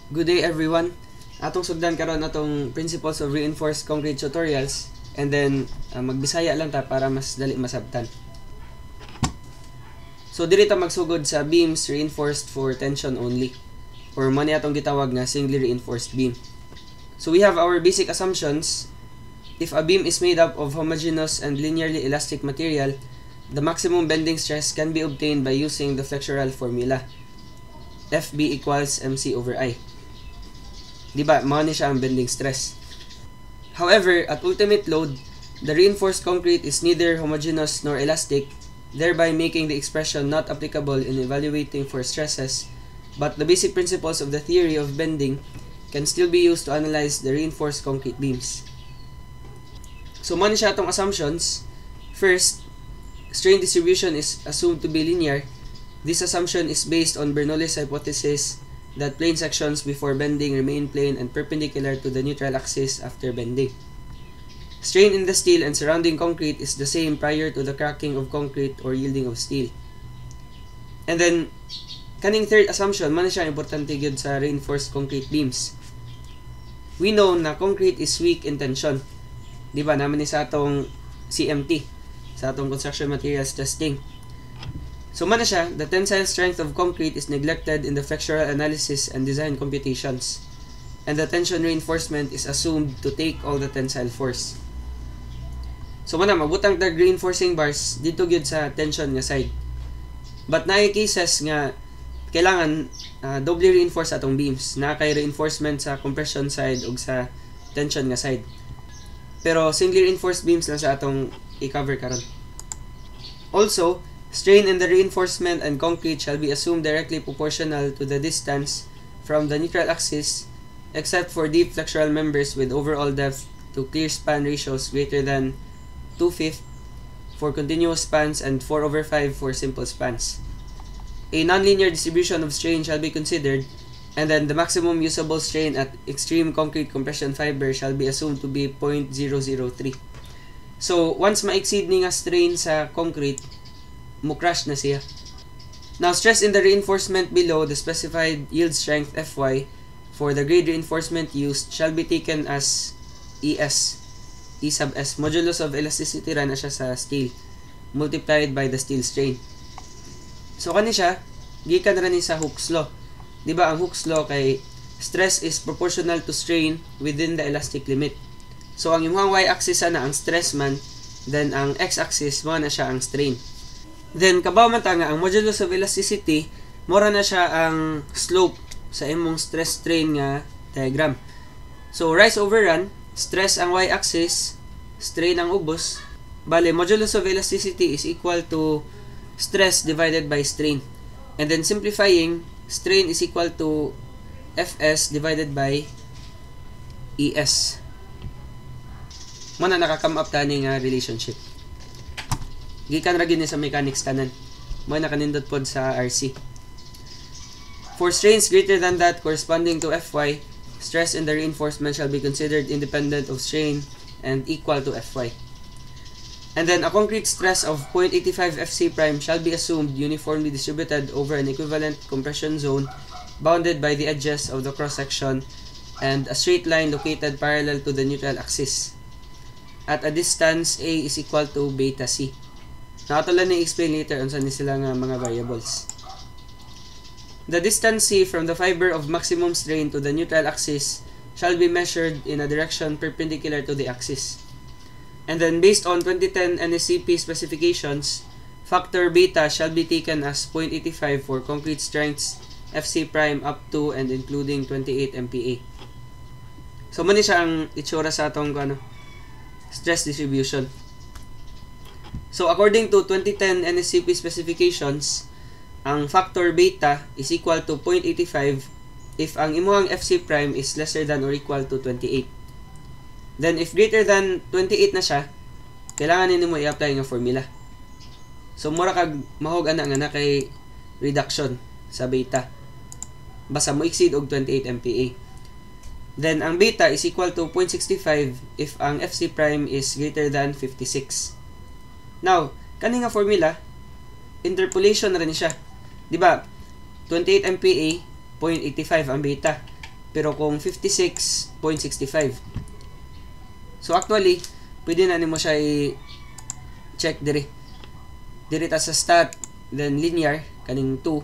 Good day everyone. Atong sugdan karon atong principles of reinforced concrete tutorials, and then magbisaya lang ta para mas dali masabtan. So diri ta magsugod sa beams reinforced for tension only, or mo ni atong gitawag nga singly reinforced beam. So we have our basic assumptions. If a beam is made up of homogeneous and linearly elastic material, the maximum bending stress can be obtained by using the flexural formula. FB equals MC over I. Diba, mao ni siya ang bending stress. However, at ultimate load, the reinforced concrete is neither homogeneous nor elastic, thereby making the expression not applicable in evaluating for stresses, but the basic principles of the theory of bending can still be used to analyze the reinforced concrete beams. So, mao ni siya atong assumptions. First, strain distribution is assumed to be linear. This assumption is based on Bernoulli's hypothesis that plane sections before bending remain plane and perpendicular to the neutral axis after bending. Strain in the steel and surrounding concrete is the same prior to the cracking of concrete or yielding of steel. And then, kaning third assumption, man siya importante gyud sa reinforced concrete beams. We know na concrete is weak in tension. Di ba, naman ni sa atong CMT, sa atong construction materials testing. So man siya, the tensile strength of concrete is neglected in the flexural analysis and design computations, and the tension reinforcement is assumed to take all the tensile force. So man mabutang tag reinforcing bars dito gyud sa tension nga side. But naay cases nga kailangan doubly reinforce atong beams, na kay reinforcement sa compression side ug sa tension nga side. Pero singly reinforced beams lang sa atong i-cover karon. Also, strain in the reinforcement and concrete shall be assumed directly proportional to the distance from the neutral axis, except for deep flexural members with overall depth to clear span ratios greater than 2/5 for continuous spans and 4/5 for simple spans. A nonlinear distribution of strain shall be considered, and then the maximum usable strain at extreme concrete compression fiber shall be assumed to be 0.003. So, once ma-exceed ni nga strain sa concrete, mo-crash na siya. Now, stress in the reinforcement below the specified yield strength Fy for the grade reinforcement used shall be taken as ES, E sub S, modulus of elasticity ra na siya sa steel, multiplied by the steel strain. So, kani siya, gikan ra ni sa Hooke's law. Diba, ang Hooke's law kay stress is proportional to strain within the elastic limit. So, ang imong y-axis na ang stress man, then ang x-axis mo na siya ang strain. Then, kabaw man ta nga, ang modulus of elasticity, mora na siya ang slope sa imong stress-strain nga diagram. So, rise over run, stress ang y-axis, strain ang ubos, bale, modulus of elasticity is equal to stress divided by strain. And then, simplifying, strain is equal to Fs divided by Es. Muna nakakam up tani nga relationship. Gikan ra gyud ni sa mechanics tanan. Mo nakanindot pod sa RC. For strains greater than that corresponding to Fy, stress in the reinforcement shall be considered independent of strain and equal to Fy. And then a concrete stress of 0.85 Fc prime shall be assumed uniformly distributed over an equivalent compression zone bounded by the edges of the cross section and a straight line located parallel to the neutral axis at a distance A is equal to beta C. Nakatulan na i-explain later on saan sila nga mga variables. The distance C from the fiber of maximum strain to the neutral axis shall be measured in a direction perpendicular to the axis. And then based on 2010 NSCP specifications, factor beta shall be taken as 0.85 for concrete strengths Fc prime up to and including 28 MPa. So mani siya ang itsura sa atong stress distribution. So, according to 2010 NSCP specifications, ang factor beta is equal to 0.85 if ang imuhang Fc prime is lesser than or equal to 28. Then, if greater than 28 na siya, kailangan nimo i-apply nga formula. So, mura kag mahog ana nga na kay reduction sa beta. Basta mo exceed og 28 MPa. Then, ang beta is equal to 0.65 if ang Fc prime is greater than 56. Now, kani nga formula, interpolation na rin siya. Diba? 28 MPa, 0.85 ang beta. pero kung 56.65. So actually, pwede na nimo siya i-check diri. Diri ta sa stat, then linear, kaning 2.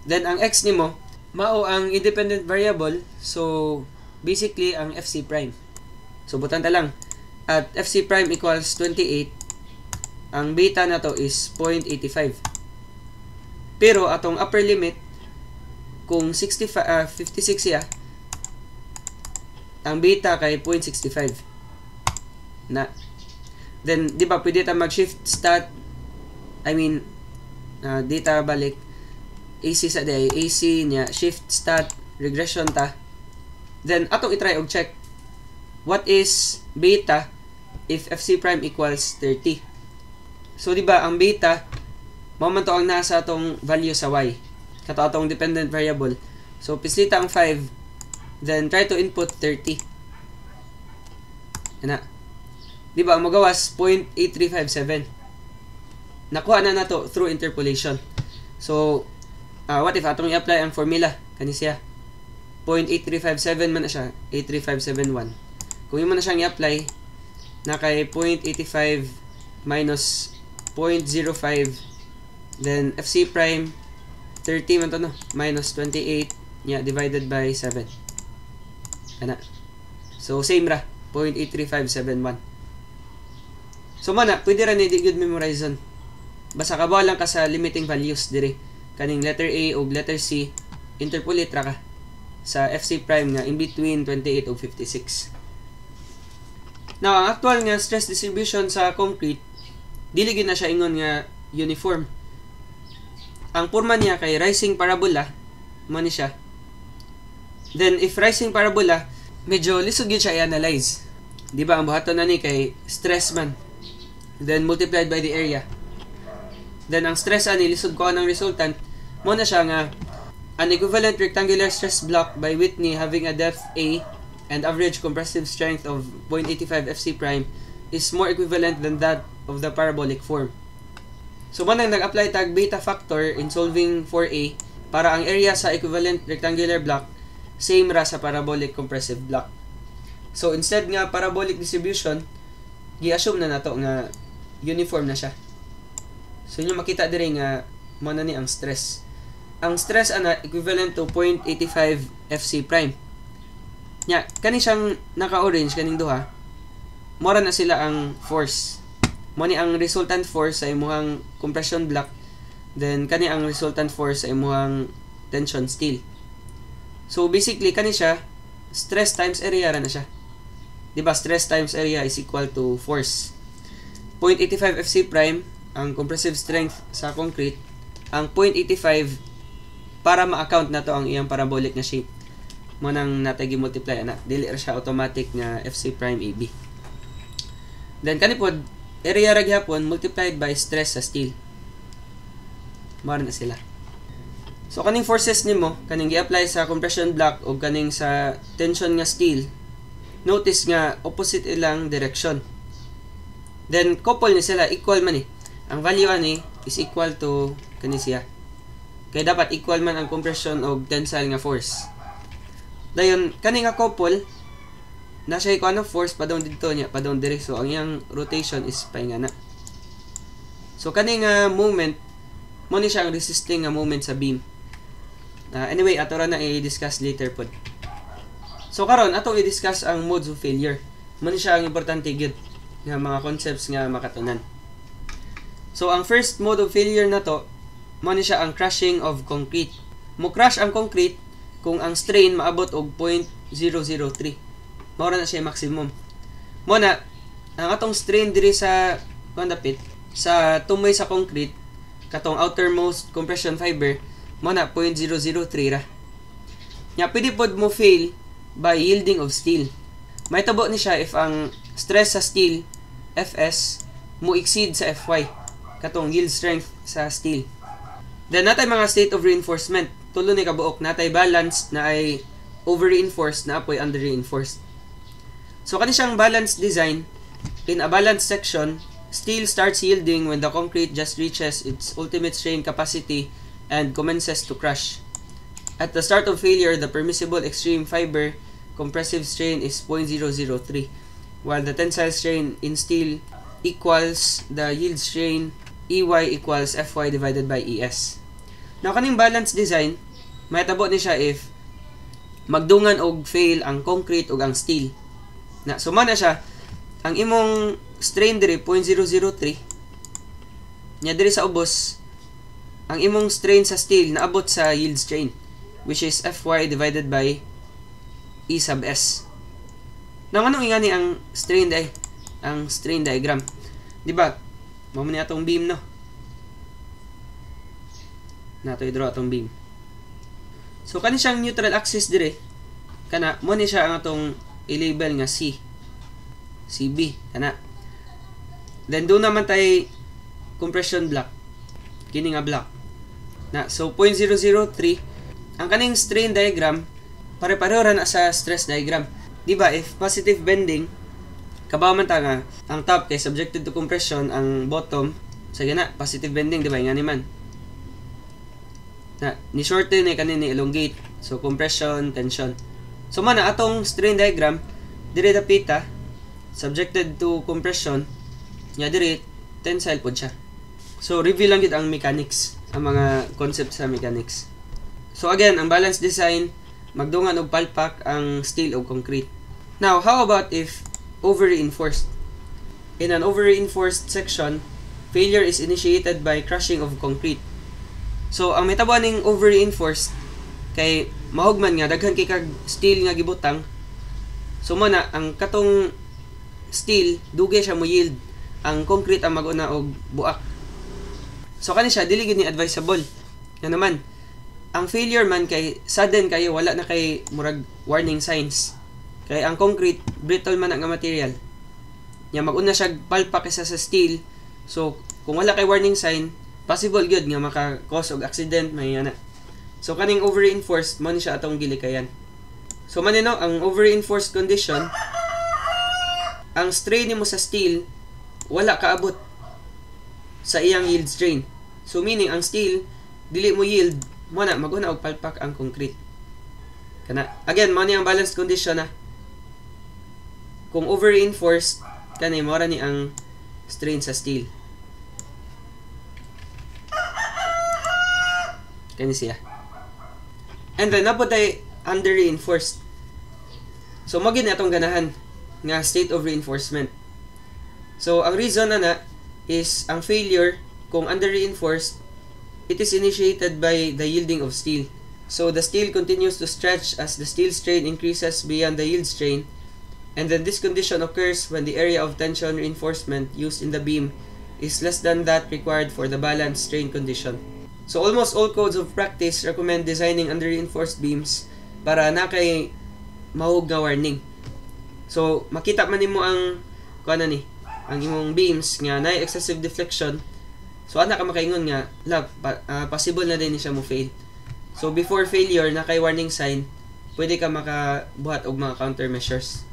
Then ang x nimo, mao ang independent variable, so basically ang FC prime. So butan ta lang. At FC prime equals 28, ang beta na to is 0.85. Pero atong upper limit, kung 56 siya, ang beta kay 0.65 na. Then di ba pwede ta mag-shift stat, data balik AC sa day, AC niya, shift stat, regression ta. Then atong i-try og check what is beta if FC prime equals 30. So di ba ang beta mao man to ang nasa atong value sa y, kato atong dependent variable. So pislita ang 5, then try to input 30. Ana. Di ba ang magawas 0.8357. Nakuha na nato through interpolation. So what if atong i-apply ang formula kani siya 0.8357 man na siya, 83571. Kung imo na siyang i-apply, na kay 0.85 minus 0.05, then FC prime 30 man to no, minus 28 niya divided by 7. Kana. So same ra, 0.83571. So mana, pwede ra ni di gyud memorization. Basta kabaw lang ka sa limiting values diri. Kaning letter A o letter C, interpolate ra ka sa FC prime nga in between 28 o 56. Now, ang actual nga stress distribution sa concrete, dili gyud na siya ingon nga uniform. Ang porma niya kay rising parabola, mo ni siya. Then if rising parabola, medyo lisod gyud siya i-analyze. Di ba ang buhaton na ni kay stress man. Then multiplied by the area. Then ang stress ani lisod ko anang resultant, mo na siya nga an equivalent rectangular stress block by Whitney having a depth A and average compressive strength of 0.85 FC prime is more equivalent than that of the parabolic form. So man nag-apply tag beta factor in solving for A para ang area sa equivalent rectangular block same ra sa parabolic compressive block. So instead nga parabolic distribution, gi-assume na nato nga uniform na siya. So inyo makita diri nga mo na ni ang stress. Ang stress ana equivalent to 0.85 FC prime. Nya, kani siyang naka-orange kaning duha. Mora na sila ang force. Mo ni ang resultant force sa imong compression block. Then kani ang resultant force sa imong tension steel. So basically kani siya stress times area ra na siya. Di ba stress times area is equal to force. 0.85 FC prime ang compressive strength sa concrete. Ang 0.85 para ma-account na to ang iyang parabolic na shape. Mo nang natay gi-multiply ana, dili ra siya automatic nga FC prime AB. Then kanipod area ra gyapon multiplied by stress sa steel. Mao na sila. So kaning forces nimo kaning gi-apply sa compression block o kaning sa tension nga steel, notice nga opposite ilang direction. Then couple ni sila, equal man ang value ani is equal to kani siya. Kaya dapat equal man ang compression o tensile nga force. Dayon, kani nga couple, na siya ikuha ng force padong dito niya, padong diri. So, ang iyang rotation is painga na. So, kani nga moment, mo ni siya ang resisting nga moment sa beam. Anyway, ato ra na i-discuss later po. So, karon ato i-discuss ang modes of failure. Mo ni siya ang importante gyud nga mga concepts nga makatunan. So, ang first mode of failure na to, mo ni siya ang crushing of concrete. Mo crush ang concrete kung ang strain maabot og 0.003. Mao na siya maximum. Mo na ang atong strain diri sa kondapit sa tumoy sa concrete katong outermost compression fiber mo na 0.003 ra. Nya pwede pod mo fail by yielding of steel. May tabo ni siya if ang stress sa steel Fs mo exceed sa Fy katong yield strength sa steel. Then natay mga state of reinforcement. Tulo ni kabuok natay balanced na ay over-reinforced na apoy under-reinforced. So kani siyang balanced design, in a balanced section, steel starts yielding when the concrete just reaches its ultimate strain capacity and commences to crush. At the start of failure, the permissible extreme fiber compressive strain is 0.003, while the tensile strain in steel equals the yield strain EY equals FY divided by ES. Now, kaning balance design, mahitabo ni siya if magdungan og fail ang concrete ug ang steel. Na, suma na siya, ang imong strain diri 0.003, nya diri sa ubos, ang imong strain sa steel naabot sa yield strain, which is Fy divided by E sub S. Now, anong ingani ang strain ang strain diagram? Diba? Mamo ni atong beam, no? Nato i-draw atong beam. So, kani siyang neutral axis dire. Kana, mo ni siya ang atong i-label nga C. CB. Kana. Then, doon naman tayo compression block. Kini nga block. Na, so, 0.003. Ang kaning strain diagram, pare-pareho ra na sa stress diagram. Diba, if positive bending, kabaw man ta nga, ang top kay subjected to compression, ang bottom, sa gana, positive bending, diba, nga ni man. Na, ni shorten ay kanin ni elongate. So, compression, tension. So, mana, atong strain diagram, dire dapita, subjected to compression, nga dire, tensile po siya. So, review lang yun ang mechanics, ang mga concept sa mechanics. So, again, ang balance design, magdungan og palpak ang steel o concrete. Now, how about if over-reinforced? In an over-reinforced section, failure is initiated by crushing of concrete. So, ang metabo ning over-reinforced, kay mahugman nga, daghan kay kag steel nga gibutang. So, muna, ang katong steel, dugay siya mo yield. Ang concrete ang mag-una og buak. So, kani siya, dili gid ni advisable. Nga naman, ang failure man kay sudden kayo, wala na kay murag warning signs. Kay ang concrete, brittle man ang material. Nga mag-una siya palpak kaysa sa steel. So, kung wala kay warning sign, possible good nga maka-cause og accident, may ana. So, kaning over-reinforced, man siya atong gilikayan. So, manino, ang over-reinforced condition, ang strain nimo sa steel, wala kaabot sa iyang yield strain. So, meaning, ang steel, dili mo yield, muna, mag-una og palpak ang concrete. Kana, again, man ang balanced condition na. Kung over-reinforced, kanay, mora ni ang strain sa steel. Kani siya. And then, napod tayo under-reinforced. So, magin na itong ganahan nga state of reinforcement. So, ang reason na is ang failure, kung under-reinforced, it is initiated by the yielding of steel. So, the steel continues to stretch as the steel strain increases beyond the yield strain. And then, this condition occurs when the area of tension reinforcement used in the beam is less than that required for the balanced strain condition. So, almost all codes of practice recommend designing under-reinforced beams para na kay mahug nga warning. So, makita man nimo ang ang imong beams nga na excessive deflection. So, ana ka makaingon nga, possible na din siya mo fail. So, before failure, na kay warning sign, pwede ka makabuhat og mga countermeasures.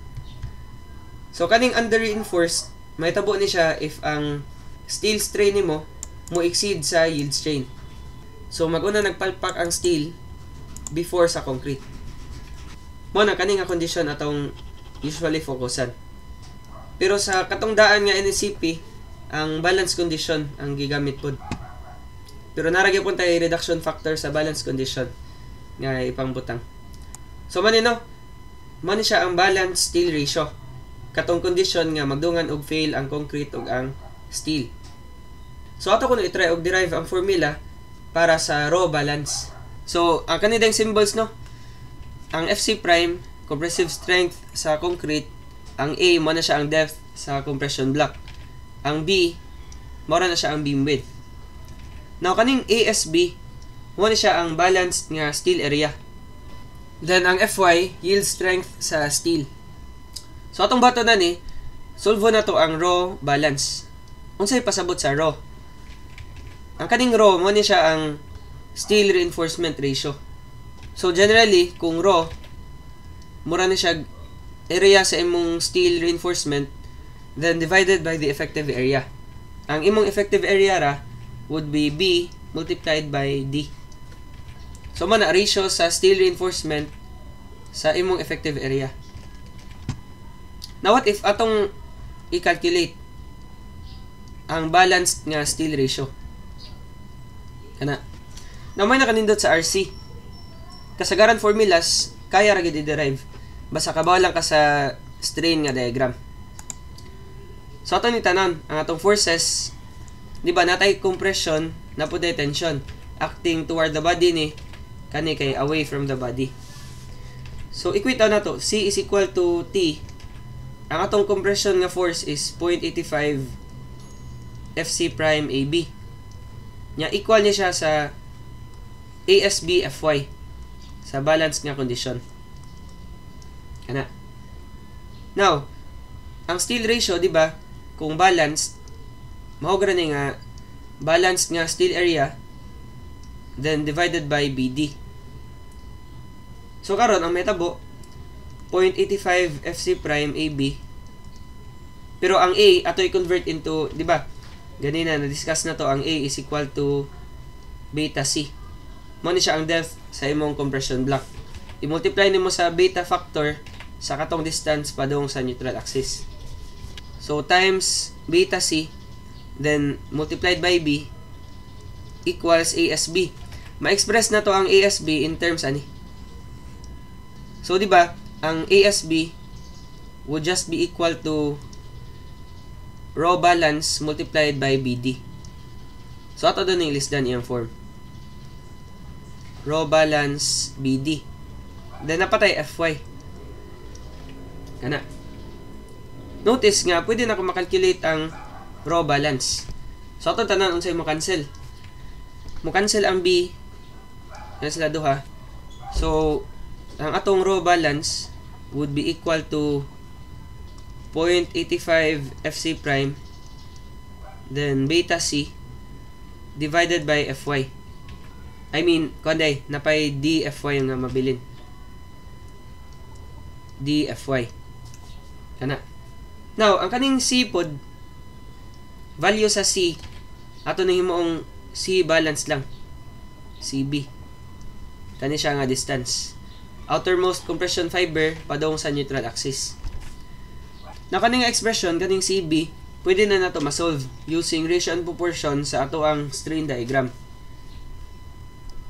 So, kaning under-reinforced, may tabo ni siya if ang steel strain nimo mo exceed sa yield strain. So, mag-una nagpalpak ang steel before sa concrete. Mo na kaning nga condition atong usually focusan. Pero sa katong daan nga NSCP, ang balance condition ang gigamit pod. Pero naragay po tayo reduction factor sa balance condition nga ipangbutang. So, manino, mani siya ang balance steel ratio. Katong condition nga magdungan og fail ang concrete ug ang steel. So, ato ko na i-try og derive ang formula para sa raw balance. So, ang kanidang symbols, no? Ang FC prime, compressive strength sa concrete. Ang A, mo na siya ang depth sa compression block. Ang B, mora na siya ang beam width. Now, kaning ASB, mo na siya ang balanced nga steel area. Then, ang FY, yield strength sa steel. So, atong bato na ni, solve na to ang raw balance. Unsay pasabot sa raw? Ang kaning raw, mo ni siya ang steel reinforcement ratio. So, generally, kung raw, mura na siya area sa imong steel reinforcement, then divided by the effective area. Ang imong effective area ra would be B multiplied by D. So mana ratio sa steel reinforcement sa imong effective area. Now what if atong i-calculate ang balanced nga steel ratio? Kana. Now may nakanindot sa RC. Kasagaran formulas kaya ra gid i-derive. Basta kabaw lang ka sa strain nga diagram. So ato ni tanan ang atong forces, di ba natay compression na puday tension acting toward the body ni kani kay away from the body. So equate na to, C is equal to T. Ang atong compression nga force is 0.85 FC prime AB. Nya equal niya siya sa ASB FY sa balance nga condition. Kana. Now, ang steel ratio, di ba, kung balanced, mao gani nga balanced nga steel area then divided by BD. So karon ang metabo 0.85 FC prime AB. Pero ang A ato i-convert into, di ba? Ganina na discuss na to, ang A is equal to beta C. Mo ni siya ang depth sa imong compression block. I-multiply nimo sa beta factor sa katong distance padung sa neutral axis. So times beta C then multiplied by B equals ASB. Ma-express na to ang ASB in terms ani. So di ba, ang ASB would just be equal to raw balance multiplied by BD. So ato doon yung list down iyang form. Raw balance BD. Then napatay FY. Kana. Notice nga, pwede na ako makalculate ang raw balance. So ato tanan unsay mo cancel. Mo cancel ang B. Yan sila duha. So ang atong raw balance would be equal to 0.85 FC prime then beta C divided by FY. I mean, kuanday, napay DFY yung nga mabilin. DFY. Kana. Now, ang kaning C pod, value sa C, ato na himoong C balance lang. CB. Kani siya nga distance. Outermost compression fiber padong sa neutral axis. Na kaning expression, kaning CB, pwede na nato ma-solve using ratio and proportion sa ato ang strain diagram.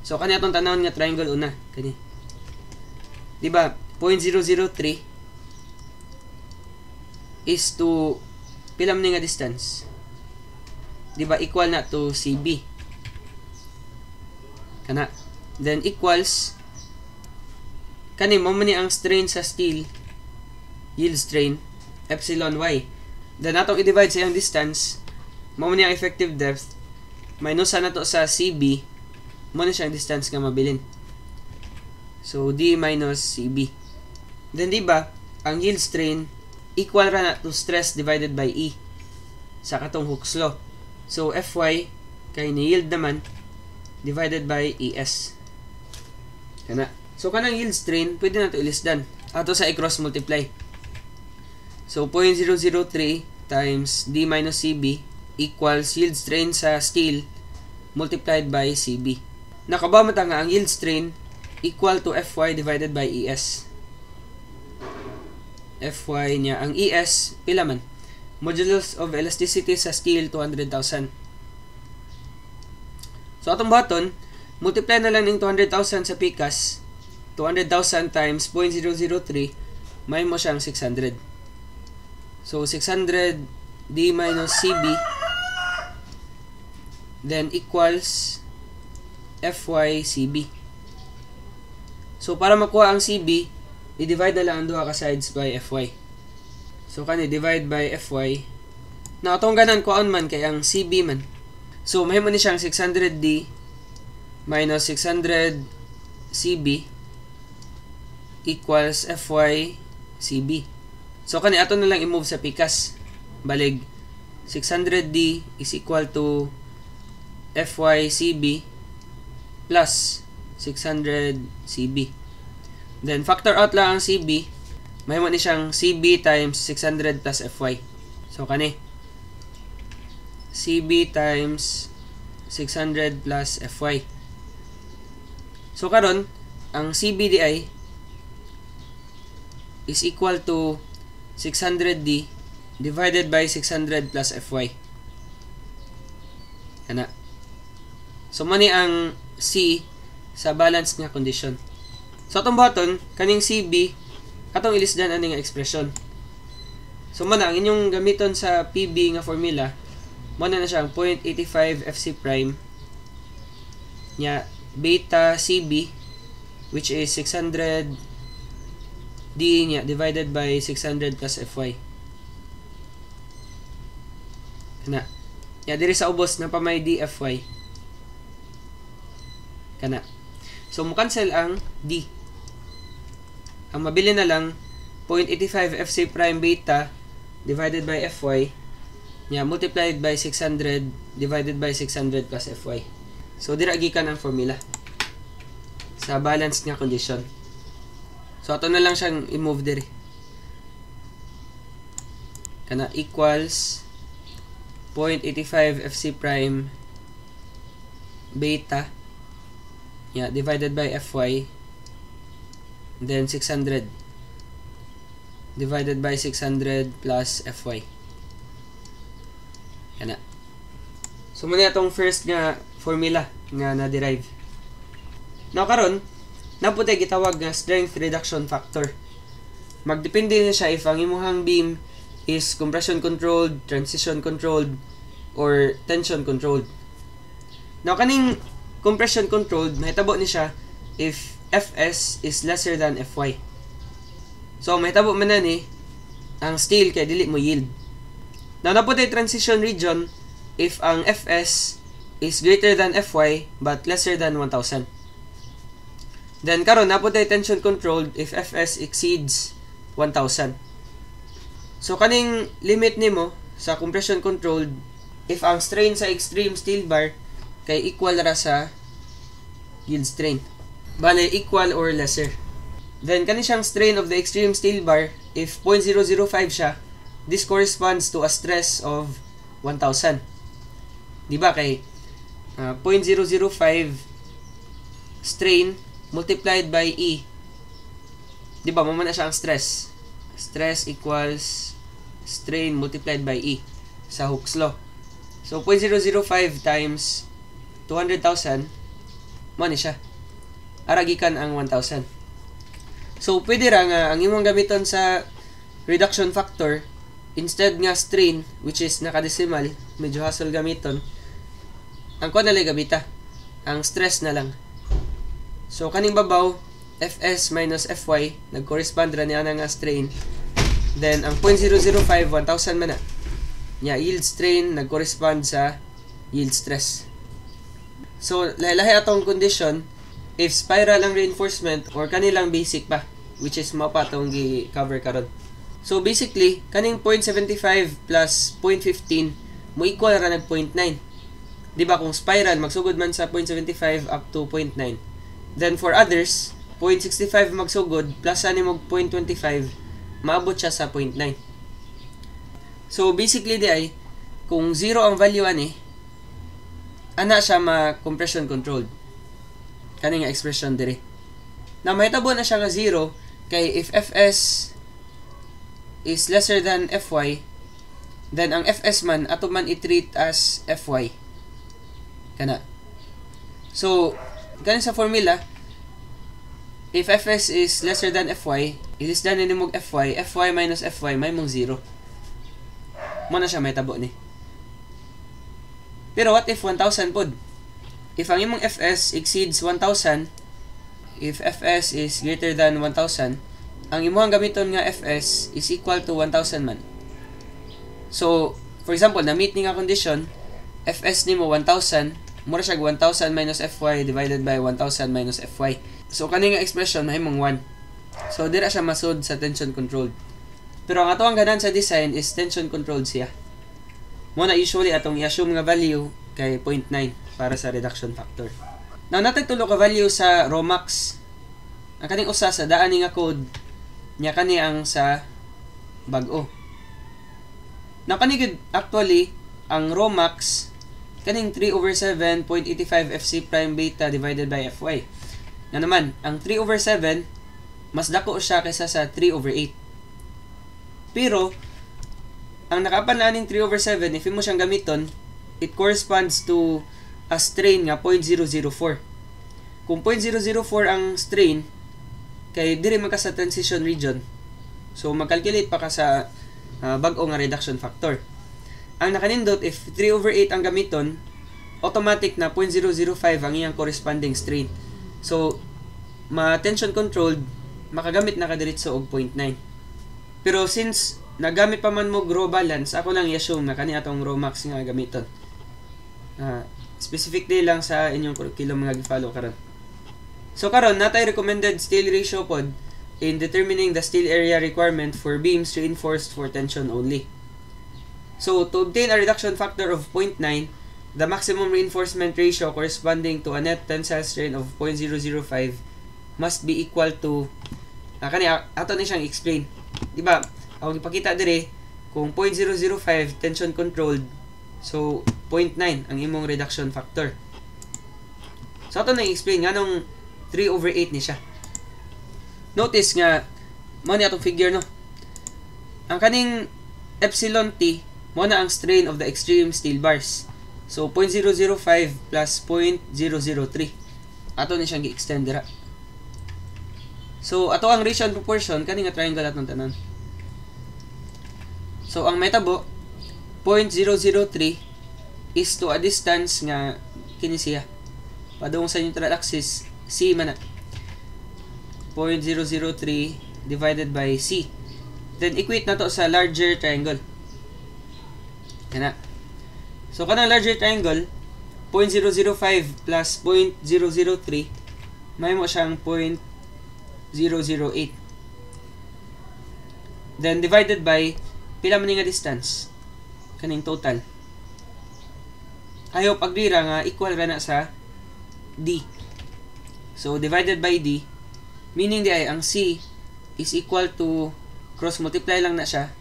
So kani atong tanawon nga triangle una, kani. Di ba? 0.003 is to pilam ni nga distance. Di ba equal na to CB. Kana. Then equals kani mo man ni ang strain sa steel, yield strain epsilon y. Then atong i-divide sa iyang distance, mo man ni ang effective depth minus na to sa CB, mo na siyang distance nga mabilin. So D minus CB. Then di ba ang yield strain equal ra na to stress divided by E sa katong Hooke's law. So Fy kay ni yield naman divided by ES. Kana. So kanang yield strain pwede na to ilisdan ato sa i-cross multiply. So 0.003 times D minus CB equals yield strain sa steel multiplied by CB. Nakabama ta nga ang yield strain equal to Fy divided by ES. Fy niya ang ES pila man? Modulus of elasticity sa steel 200,000. So atong baton, multiply na lang ng 200,000 sa pikas. 200,000 times 0.003 may mo siyang 600. So 600 D minus CB then equals Fy CB. So para makuha ang CB, i-divide na lang ang duha ka sides by Fy. So kani divide by Fy. Na atong ganan kuan man kay ang CB man. So mahimo ni siyang 600D minus 600 CB equals Fy CB. So kani ato na lang i-move sa pikas. Balig 600D is equal to Fy CB plus 600 CB. Then factor out lang ang CB. Mahimo ni siyang CB times 600 plus Fy. So kani CB times 600 plus Fy. So karon ang CBDI is equal to 600D divided by 600 plus Fy. Kana. So mani ang C sa balance nga condition. So atong buhaton kaning CB atong ilisdan ani nga expression. So man ang inyong gamiton sa PB nga formula, mo na siya ang 0.85 FC prime nya beta CB which is 600 D nya divided by 600 plus Fy. Kana. Ya diri sa ubos na pa may DFY. Kana. So mo cancel ang D. Ang mabili na lang 0.85 FC prime beta divided by Fy nya multiplied by 600 divided by 600 plus Fy. So dira gikan ang formula sa balance nga condition. So ato na lang siyang i-move diri. Kana equals 0.85 FC prime beta divided by Fy, then 600 divided by 600 plus Fy. Kana. So muna itong first nga formula nga na-derive. Now karon naputay gitawag nga strength reduction factor. Magdepende na siya if ang imuhang beam is compression controlled, transition controlled, or tension controlled. Now kaning compression controlled, mahitabo ni siya if Fs is lesser than Fy. So mahitabo man na ni ang steel kay dili mo yield. Now naputay transition region if ang Fs is greater than Fy but lesser than 1000. Then karon naputay tension controlled if Fs exceeds 1000. So kaning limit nimo sa compression controlled if ang strain sa extreme steel bar kay equal ra sa yield strain. Bale equal or lesser. Then kani siyang strain of the extreme steel bar if 0.005 siya, this corresponds to a stress of 1000. Di ba kay 0.005 strain multiplied by E. Di ba mo na siya ang stress. Stress equals strain multiplied by E sa Hooke's law. So 0.005 times 200,000 mo ni siya. Aragikan ang 1,000. So pwede ra nga ang imong gamiton sa reduction factor instead nga strain which is nakadesimal, medyo hassle gamiton. Ang kuha na lang gamita, ang stress na lang. So kaning babaw Fs minus Fy nag-correspond ra niya nga strain. Then ang 0.005 1,000 man na. Nya yield strain nag-correspond sa yield stress. So lahi atong condition if spiral ang reinforcement or kanilang basic pa, which is mapa itong gi-cover karon. So basically kaning 0.75 plus 0.15 mo equal ra nag 0.9. Di ba kung spiral magsugod man sa 0.75 up to 0.9. Then for others 0.65 magsugod plus ani mo 0.25 maabot siya sa 0.9. So basically di ay kung 0 ang value ani ana siya ma-compression controlled. Kani nga expression diri. Na mahitabo na siya nga 0 kay if Fs is lesser than Fy, then ang Fs man ato man i-treat as Fy. Kana. So, kani sa formula, if Fs is lesser than Fy, ilisdan ni mo Fy, Fy minus Fy may mong 0. Mo na siya mahitabo ni. Pero what if 1,000 pod? If ang imong Fs exceeds 1,000, if Fs is greater than 1,000, ang imong gamiton nga Fs is equal to 1,000 man. So, for example, na-meet ni nga condition, Fs nimo 1,000, mura siya 1,000 minus Fy divided by 1,000 minus Fy. So, kani nga expression mahimong 1. So, dira siya masud sa tension controlled. Pero ang ato ang ganan sa design is tension controlled siya. Muna usually atong i-assume nga value kay 0.9 para sa reduction factor. Now natay tulo ka value sa Romax. Ang kaning usa sa daan ni nga code nya kani ang sa bag-o. Now kani actually ang Romax kaning 3/7.85 FC prime beta divided by Fy. Nga naman, ang 3/7, mas dako siya kaysa sa 3/8. Pero, ang nakapanlaan ng 3/7, if mo siyang gamiton, it corresponds to a strain nga 0.004. Kung 0.004 ang strain, kay diri man ka sa transition region. So, mag-calculate pa ka sa bag-o nga reduction factor. Ang nakanindot, if 3/8 ang gamiton, automatic na 0.005 ang iyang corresponding strain. So, ma-tension controlled, makagamit na kadiritso og 0.9. Pero since nagamit pa man mo raw balance, ako lang i-assume na kani atong raw max nga gamiton. Specific day lang sa inyong curriculum mga gi-follow karon. So karon natay recommended steel ratio pod in determining the steel area requirement for beams reinforced for tension only. So to obtain a reduction factor of 0.9, the maximum reinforcement ratio corresponding to a net tensile strain of 0.005 must be equal to kani ato ni siyang explain. Di ba? Ako ipakita dire kung 0.005 tension controlled, so 0.9 ang imong reduction factor. So ato na i-explain nganong 3/8 ni siya. Notice nga mo ni atong figure no. Ang kaning epsilon t mo na ang strain of the extreme steel bars. So 0.005 plus 0.003. Ato ni siyang gi-extend dira. So ato ang ratio and proportion kani nga triangle atong tanan. So ang metabo 0.003 is to a distance nga kini siya. Padung sa neutral axis C man na. 0.003 divided by C. Then equate na to sa larger triangle. Kana. So kanang larger triangle 0.005 plus 0.003 may mo siyang 0.008. Then divided by pila man nga distance kaning total. Ayo pagdira nga equal ra na sa D. So divided by D, meaning di ay ang C is equal to cross multiply lang na siya.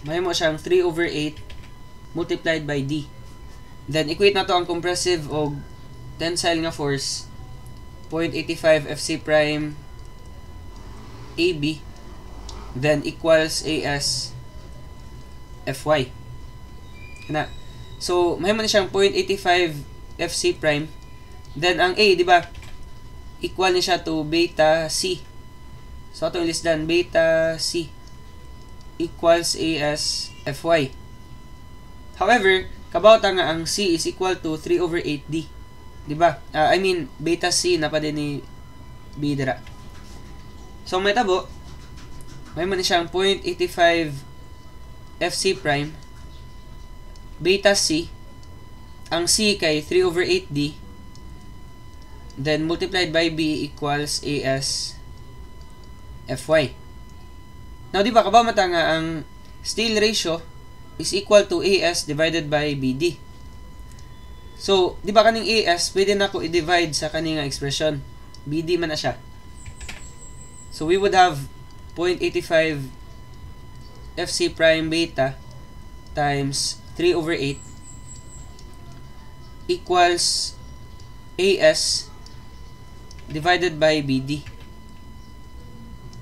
May mo siyang 3/8 multiplied by D. Then equate na to ang compressive og tensile nga force 0.85 FC prime AB then equals AS FY. Kana. So, may man siyang 0.85 FC prime. Then, ang A, di ba? Equal ni siya to beta C. So, itong list down, beta C equals AS FY. However, kabawta nga ang C is equal to 3/8D. Di ba? I mean, beta C na pa din ni B dira. So, may tabo, may man siyang 0.85 FC prime beta C, ang C kay 3/8D, then multiplied by B equals AS FY. Now, di ba kabamata nga ang steel ratio is equal to AS divided by BD. So, di ba kaning AS pwede na ko i-divide sa kaning expression. BD man na siya. So, we would have 0.85 FC prime beta times 3/8 equals AS divided by BD.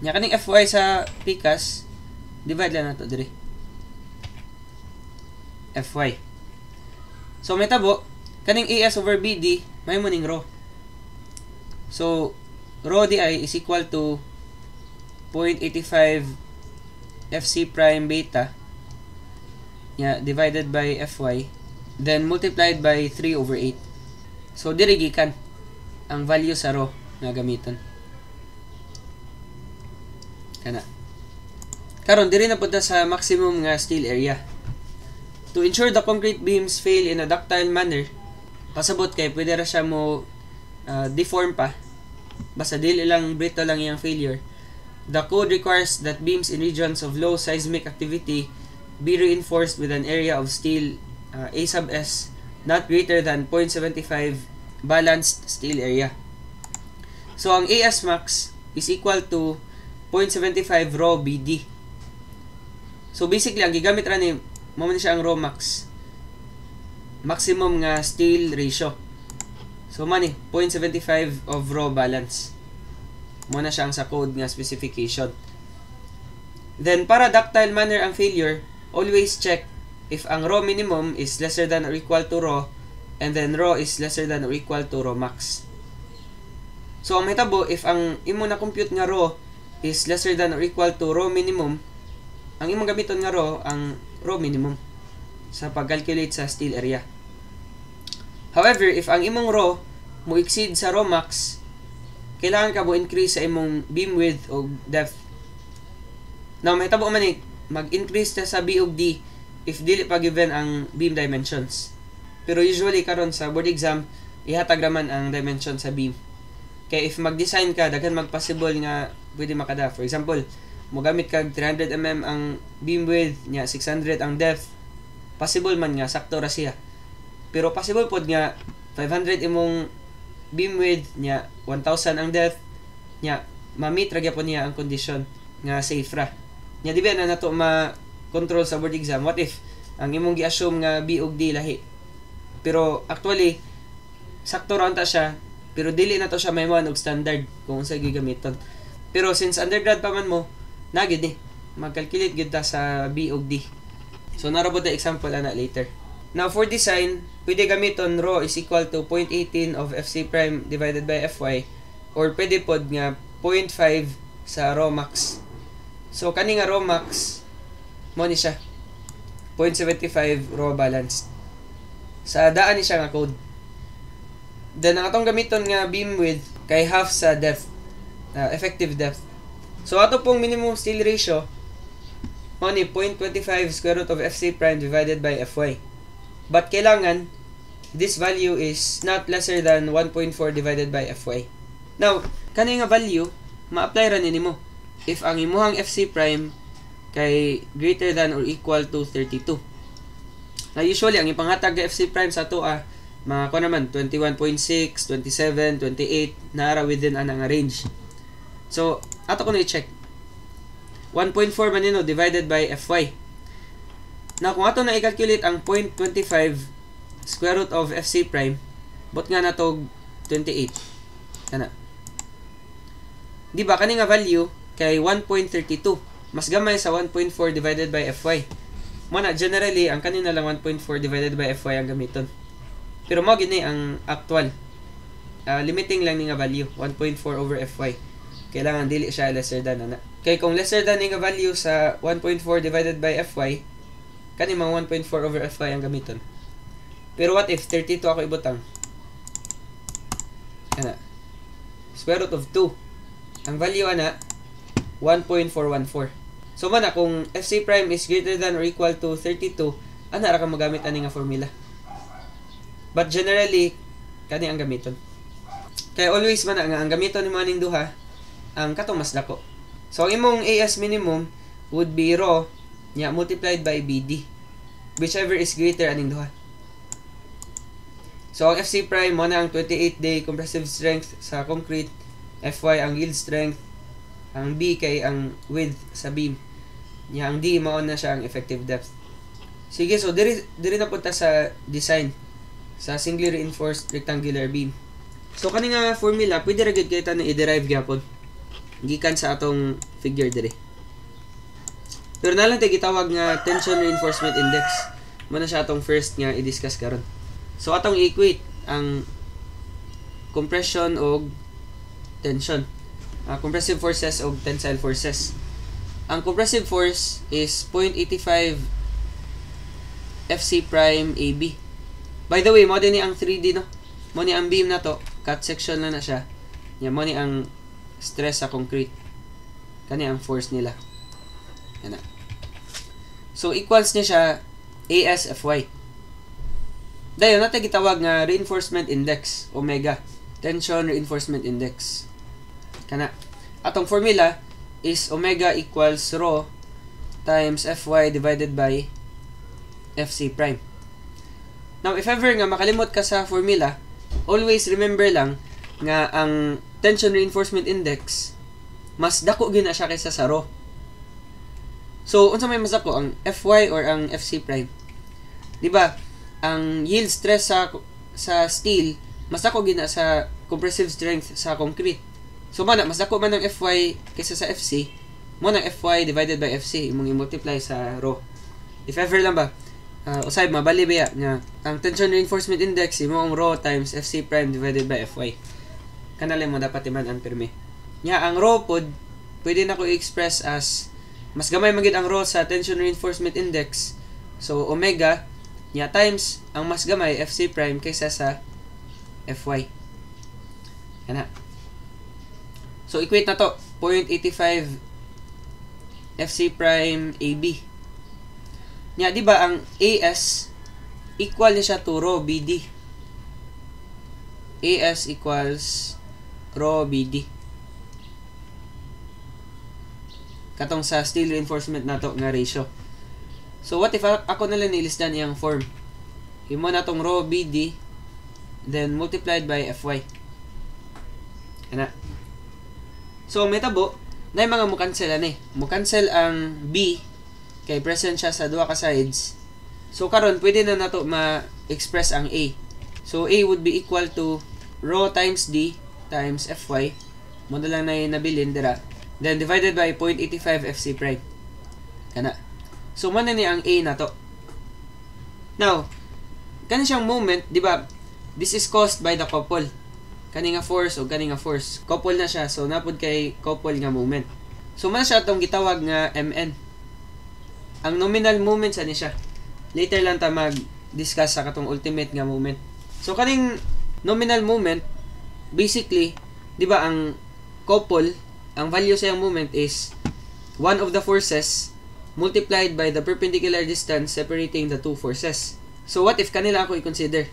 Nya kaning FY sa PCAS, divide lang nato dire. FY. So may tabo kaning AS over BD may mo ning rho. So rho di ay is equal to 0.85 FC prime beta divided by FY then multiplied by 3/8. So diri gikan ang value sa rho nga gamiton. Kana. Karon diri na punta sa maximum nga steel area. To ensure the concrete beams fail in a ductile manner, pasabot kay pwede ra siya mo deform pa. Basta dili lang brittle lang iyang failure. The code requires that beams in regions of low seismic activity be reinforced with an area of steel A sub S not greater than 0.75 balanced steel area. So, ang AS max is equal to 0.75 raw BD. So, basically, ang gigamit ra ni mo man siya ang raw max. Maximum nga steel ratio. So, man 0.75 of raw balance. Mo na siya ang sa code nga specification. Then para ductile manner ang failure, always check if ang raw minimum is lesser than or equal to raw, and then raw is lesser than or equal to raw max. So ang mahitabo, if ang imo na compute nga raw is lesser than or equal to raw minimum, ang imong gamiton nga raw ang raw minimum sa pag-calculate sa steel area. However, if ang imong raw mo exceed sa raw max, kailangan ka mo increase sa imong beam width o depth. Now, mahitabo man mag-increase ta sa B ug D if dili pa given ang beam dimensions. Pero usually karon sa board exam, ihatag raman ang dimension sa beam. Kaya if mag-design ka, daghan mag-possible nga pwede makada. For example, mo gamit kag 300 mm ang beam width, nya 600 ang depth. Possible man nga sakto ra siya. Pero possible pod nga 500 imong beam width, nya 1000 ang depth, nya ma-meet ra gyapon niya ang condition nga safe ra. Nya di ba na nato ma-control sa board exam? What if ang imong gi-assume nga B ug D lahi? Pero actually sakto ra ta siya, pero dili na to siya mayman og standard kung unsay gigamiton. Pero since undergrad pa man mo, nagid ni mag-calculate gid ta sa B ug D. So narabot na example ana later. Now for design, pwede gamiton rho is equal to 0.18 of FC prime divided by Fy, or pwede pod nga 0.5 sa rho max. So kani nga rho max mo ni siya 0.75 rho balanced. Sa daan ni siya nga code. Then ang atong gamiton nga beam width kay half sa depth, effective depth. So ato pong minimum steel ratio mo ni 0.25 square root of FC prime divided by Fy. But kailangan this value is not lesser than 1.4 divided by Fy. Now, kani nga value ma-apply ra nimo if ang imuhang FC prime kay greater than or equal to 32. Now usually ang ipanghatag nga FC prime sa ato mga ko naman 21.6, 27, 28 nara within ana nga range. So ato ko na i-check 1.4 man nino divided by Fy. Now kung ato na i-calculate ang 0.25 square root of FC prime, bot nga natog 28 kana. Di ba kani nga value kay 1.32 mas gamay sa 1.4 divided by Fy. Mana generally ang kanina lang 1.4 divided by Fy ang gamiton. Pero mo gini ang actual. Limiting lang ni nga value 1.4 over Fy. Kailangan dili siya lesser than ana. Kay kung lesser than ni nga value sa 1.4 divided by Fy, kani mang 1.4 over Fy ang gamiton. Pero what if 32 ako ibutang? Ana. Square root of 2. Ang value ana 1.414. So man kung FC prime is greater than or equal to 32, ana ra ka magamit ani nga formula. But generally kani ang gamiton. Kaya always man nga ang gamiton ni maning duha ang katong mas dako. So ang imong AS minimum would be rho nya multiplied by BD, whichever is greater aning duha. So ang FC prime mo na ang 28-day compressive strength sa concrete, Fy ang yield strength, ang B kay ang width sa beam, nya ang D mao na siya ang effective depth. Sige, so diri na punta sa design sa singly reinforced rectangular beam. So kani nga formula pwede ra gid kita na i-derive gyapon gikan sa atong figure diri. Pero nalang tay gitawag nga tension reinforcement index. Mo na siya atong first nga i-discuss karon. So atong i-equate ang compression og tension. Compressive forces og tensile forces. Ang compressive force is 0.85 FC prime AB. By the way, mo din ni ang 3D no. Mo ni ang beam na to, cut section na siya. Yan mo ni ang stress sa concrete. Kani ang force nila. Yan na. So equals niya siya AS Fy. Dayon natin gitawag nga reinforcement index, omega, tension reinforcement index. Kana. Atong formula is omega equals rho times Fy divided by FC prime. Now, if ever nga makalimot ka sa formula, always remember lang nga ang tension reinforcement index mas dako gina siya kaysa sa rho. So, unsa may mas dako, ang Fy or ang FC prime? Di ba? Ang yield stress sa steel mas dako gina sa compressive strength sa concrete. So mana mas dako man ng Fy kaysa sa Fc, mo ng Fy divided by Fc imong i-multiply sa rho. If ever lang ba, usay mabali ba nga ang tension reinforcement index imong rho times Fc prime divided by Fy. Kanala mo dapat timan-an pirmi. Nya ang rho pod pwede na ko i-express as mas gamay magid ang rho sa tension reinforcement index. So omega nya times ang mas gamay Fc prime kaysa sa Fy. Kana. So equate na to 0.85 Fc prime AB. Nya di ba ang AS equal niya siya to rho BD. AS equals rho BD. Katong sa steel reinforcement nato nga ratio. So what if ako na lang nilisdan iyang form? Himo na tong rho BD then multiplied by Fy. Ana. So metabo na mga mo-cancel ani. Mo-cancel ang B kay present siya sa duha ka sides. So karon pwede na nato ma-express ang A. So A would be equal to rho times D times Fy. Mo na lang na nabilin dira. Then divided by 0.85 Fc prime. Kana. So man ni ang A na to. Now, kani siyang moment, di ba? This is caused by the couple. Kani nga force o kani nga force. Couple na siya. So napod kay couple nga moment. So man siya atong gitawag nga Mn. Ang nominal moment sa ni siya. Later lang ta mag-discuss sa katong ultimate nga moment. So kaning nominal moment basically, di ba ang couple, ang value sa yung moment is one of the forces multiplied by the perpendicular distance separating the two forces. So what if kanila ako i-consider?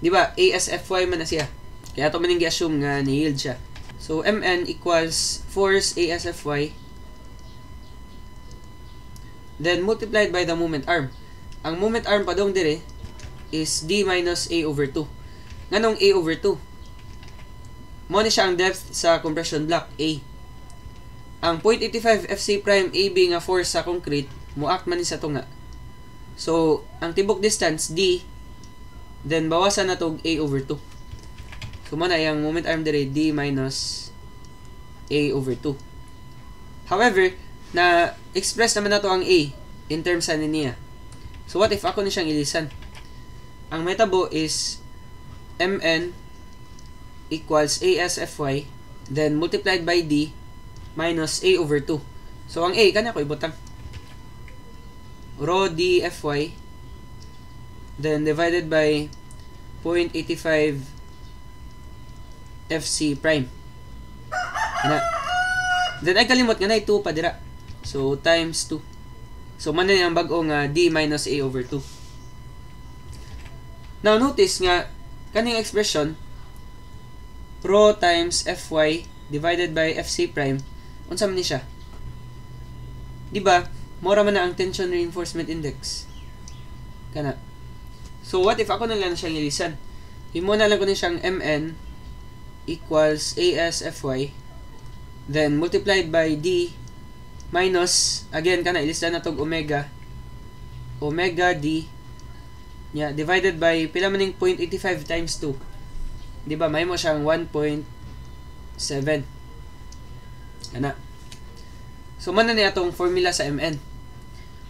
Di ba? A as Fy man na siya. Kaya ito maning gi-assume nga ni-yield siya. So Mn equals force A as Fy then multiplied by the moment arm. Ang moment arm pa dong dire is D minus A over 2. Nganong A over 2? Mo ni siya ang depth sa compression block A. Ang 0.85 Fc prime AB nga force sa concrete muact man ni sa tunga. So ang tibok distance D then bawasan na tog A over 2. So man ay ang moment arm dire D minus A over 2. However, na express naman nato ang A in terms sa niya. So what if ako ni siyang ilisan? Ang metabo is Mn equals A as Fy then multiplied by D minus A over 2. So ang A kana ko ibutang rho D Fy then divided by 0.85 Fc prime. Kana. Then ay kalimot nga na 2 pa dira. So times 2. So man na ang bag-o nga D minus A over 2. Now notice nga kaning expression rho times Fy divided by Fc prime unsa man ni siya? Di ba? Mora man na ang tension reinforcement index. Kana. So what if ako na lang siyang ilisan? Himo na lang ko ni siyang Mn equals A as Fy then multiplied by D minus again kana ilisdan na tog omega D nya divided by pila maning 0.85 times 2. Di ba may mo siyang 1.7. Ana. So man na ni atong formula sa Mn.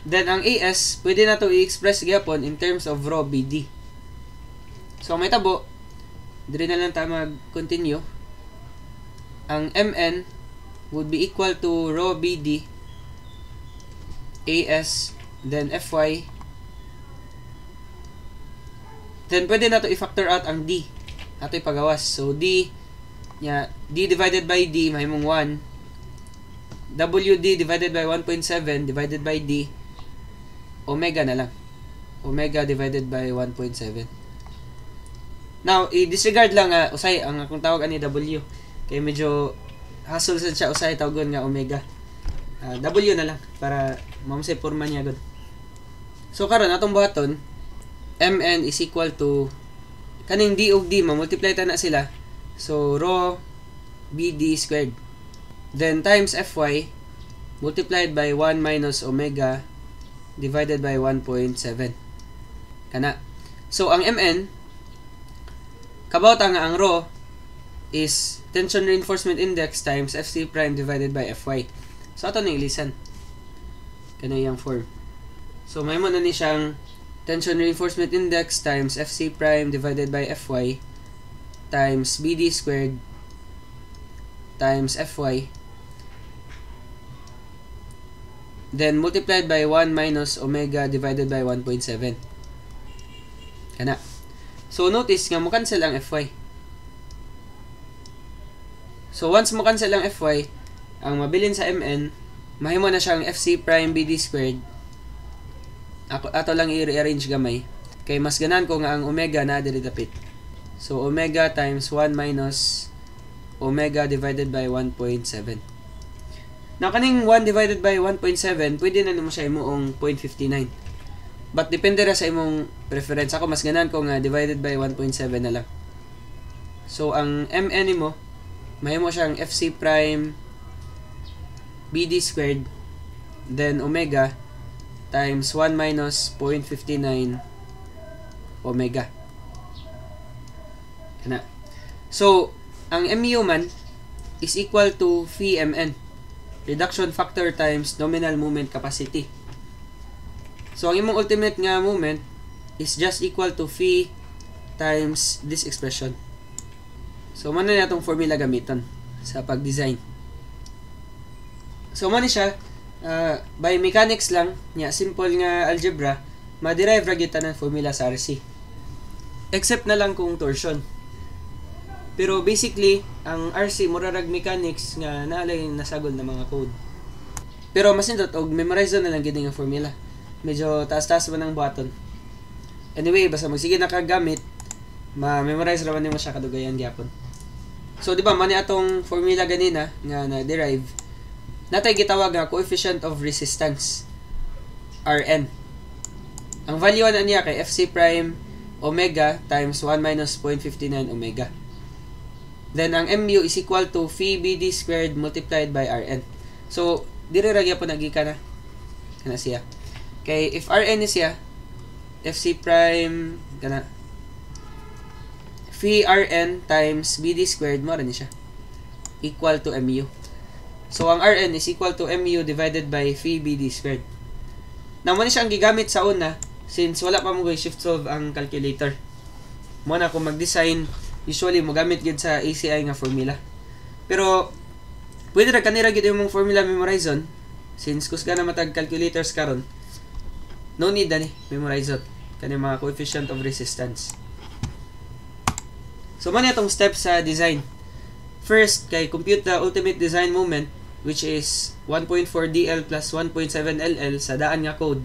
Then ang AS pwede na to i-express gyapon in terms of rho BD. So may tabo dire na lang ta mag-continue. Ang Mn would be equal to rho BD AS then Fy then pwede na to i-factor out ang D ato ipagawas. So D nya D divided by D mahimong 1 WD divided by 1.7 divided by D omega na lang. Omega divided by 1.7. Now, i-disregard lang usay ang akong tawag ani W. Kaya medyo hassle sad siya usay tawagon nga omega. W na lang para mamsay porma niya gud. So karon atong buhaton Mn is equal to kaning D ug D ma-multiply ta na sila. So rho BD squared. Then times Fy multiplied by 1 minus omega divided by 1.7. Kana. So ang Mn kabawta nga ang rho is tension reinforcement index times Fc prime divided by Fy. So ato na ilisan. Kana yung form. So may mo na ni siyang tension reinforcement index times Fc prime divided by Fy times Bd squared times Fy, then multiplied by 1 minus omega divided by 1.7. Kana. So notice nga mo cancel ang Fy. So once mo cancel ang Fy, ang mabilin sa Mn, mahimo na siyang Fc prime Bd squared. Ato lang i-rearrange gamay. Kay mas ganan ko nga ang omega na diri dapit. So omega times 1 minus omega divided by 1.7. Now kaning 1 divided by 1.7, pwede na nimo siya imong 0.59. But depende ra sa imong preference. Ako mas ganan ko nga divided by 1.7 na lang. So ang Mn nimo mahimo siyang Fc prime Bd squared then omega times 1 minus 0.59 omega. Kana. So ang mu man is equal to phi Mn, reduction factor times nominal moment capacity. So ang imong ultimate nga moment is just equal to phi times this expression. So man na natong formula gamiton sa pag-design. So man siya by mechanics lang nya, simple nga algebra, ma-derive ra gyud tanan formula sa RC. Except na lang kung torsion. Pero basically, ang RC murarag mechanics nga naalay nasagol na mga code. Pero mas nindot og memorize na lang gid nga formula. Medyo taas-taas man ang buhaton. Anyway, basta magsige na kagamit, ma-memorize ra man nimo siya kadugayan gyapon. So di ba man atong formula ganina nga na-derive, natay gitawag nga coefficient of resistance, Rn. Ang value na niya kay Fc prime omega times 1 minus 0.59 omega. Then ang mu is equal to phi Bd squared multiplied by Rn. So dire ra gyapon nagika na kana siya. Kay if Rn is siya Fc prime kana phi Rn times Bd squared mo ra ni siya equal to mu. So ang Rn is equal to mu divided by phi Bd squared. Now mo ni siya ang gigamit sa una since wala pa mo shift solve ang calculator. Mo na kung mag-design, usually mo gamit gid sa ACI nga formula. Pero pwede ra kanira gid imong formula memorizon since kusga na matag calculators karon. No need ani memorizon kani mga coefficient of resistance. So man itong step sa design. First, kay compute the ultimate design moment which is 1.4 dl plus 1.7 ll sa daan nga code.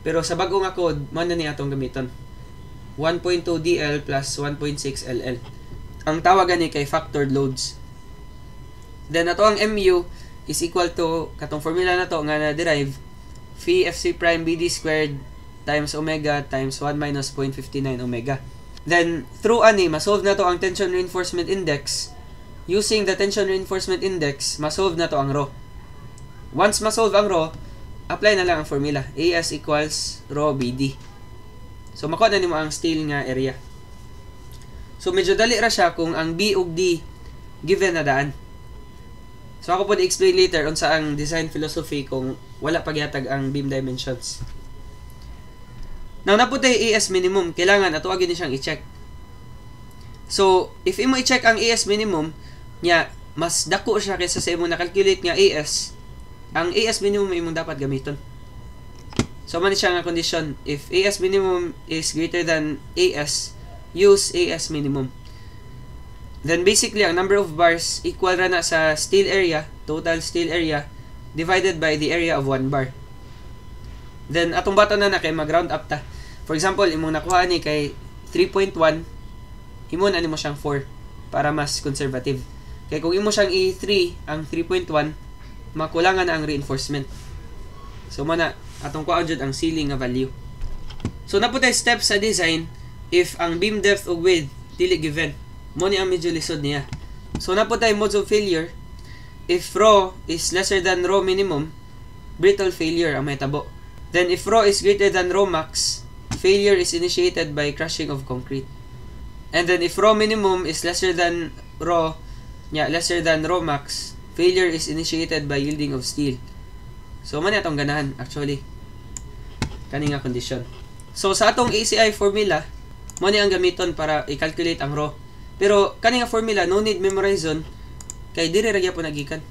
Pero sa bago nga code, man na ni atong gamiton. 1.2 dl plus 1.6 ll. Ang tawagan ni kay factored loads. Then ato ang mu is equal to katong formula na to nga na-derive phi Fc prime Bd squared times omega times 1 minus 0.59 omega. Then, through ani, masolve na to ang tension reinforcement index. Using the tension reinforcement index, masolve na to ang rho. Once masolve ang rho, apply na lang ang formula. AS equals rho BD. So, makuha na nimo ang steel nga area. So, medyo dali ra siya kung ang B ug D given na daan. So, ako po di-explain later on sa ang design philosophy kung wala pagyatag ang beam dimensions. Now, naputay AS minimum, kailangan atuagin din siyang i-check. So, if imo i-check ang AS minimum, nya, mas dako siya kaysa sa imo na-calculate nga AS, ang AS minimum imong dapat gamiton. So, man siya nga condition. If AS minimum is greater than AS, use AS minimum. Then, basically, ang number of bars equal ra na sa steel area, total steel area, divided by the area of 1 bar. Then, atong bato na kay mag-round up ta. For example, imong nakuha ni kay 3.1, imo na nimo siyang 4 para mas conservative. Kaya kung imo siyang i3, ang 3.1, makulangan na ang reinforcement. So, mana, atong kuha jud ang ceiling nga value. So, naputay steps sa design if ang beam depth ug width dili given. Mo ni ang medyo lisod niya. So, naputay modes of failure. If rho is lesser than rho minimum, brittle failure ang mahitabo. Then, if rho is greater than rho max, failure is initiated by crushing of concrete. And then, if rho minimum is lesser than rho nya lesser than rho max, failure is initiated by yielding of steel. So man atong ganahan actually kani nga condition. So sa atong ACI formula mo ni ang gamiton para i-calculate ang rho. Pero kani nga formula no need memorizon kay diri ra gyapon nagikan.